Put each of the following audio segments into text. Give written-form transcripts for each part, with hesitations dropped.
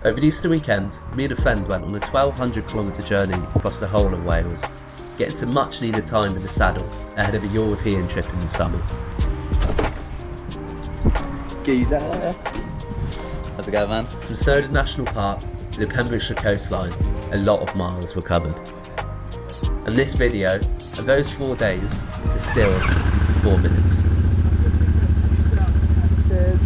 Over the Easter weekend, me and a friend went on a 1,200km journey across the whole of Wales, getting some much needed time in the saddle ahead of a European trip in the summer. Geezer! How's it going, man? From Snowdon National Park to the Pembrokeshire coastline, a lot of miles were covered. And this video of those 4 days distilled into 4 minutes. Cheers.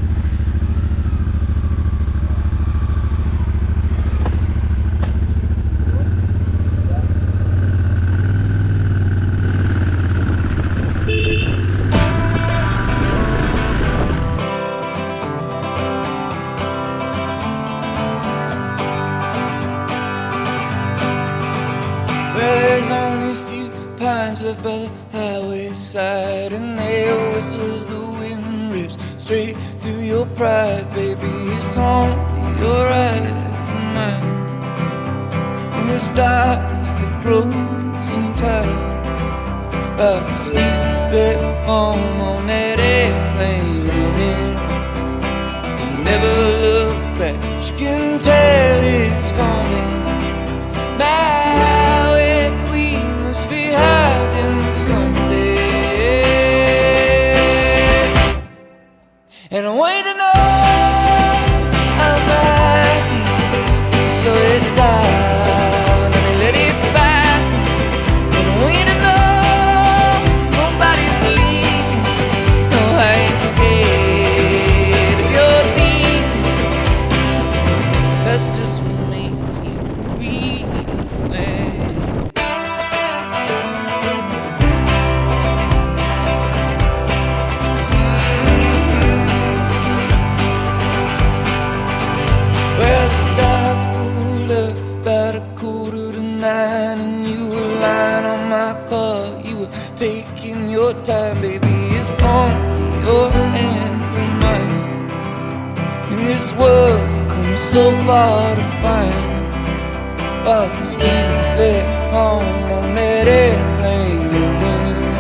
There's only a few pines up by the highway side, and there whistles the wind rips straight through your pride, baby. It's only your eyes and mine in this darkness that grows in time. I see that home on that airplane running. You never look back, but you can tell it's coming. My way queen must be hiding someday, and I want to know I might be slow it down and let it find. And I want to know nobody's leaving. No, I ain't scared of your leaving. That's just what makes you real, man. Well, the stars pulled up about 8:45, and you were lying on my car. You were taking your time, baby. It's on your hands and mine. In this world, come so far to find. I was leaving home on that airplane running.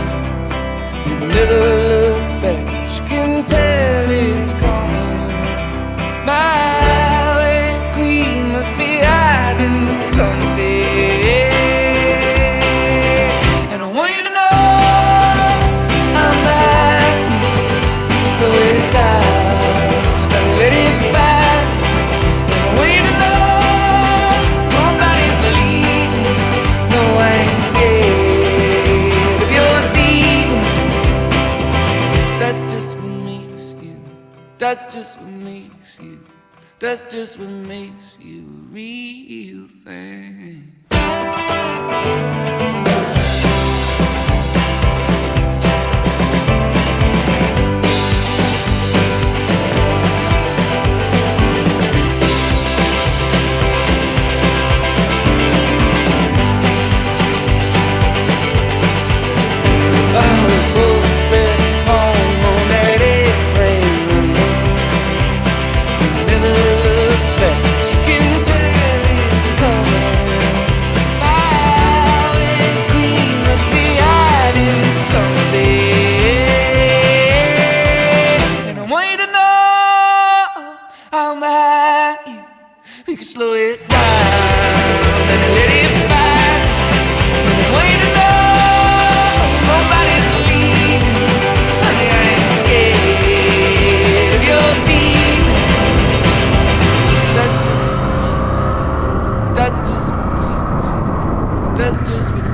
You never look back, but you can tell it's coming. My way queen must be hiding someday, and I want you to know I'm happy. Slow it down and let it find. And I want you to know nobody's leaving. No, I ain't scared of your leaving. That's just what makes you. That's just what makes you. That's just what makes you a real thing. I was hoping home on that airplane running. Never look back, you can tell it's coming. My way queen must be hiding someday, and I want you to know I'm at you. We can slow it down and let it find. I want you to know nobody's leaving. Honey, I ain't scared of your leaving. That's just what makes you. That's just what makes you. That's just what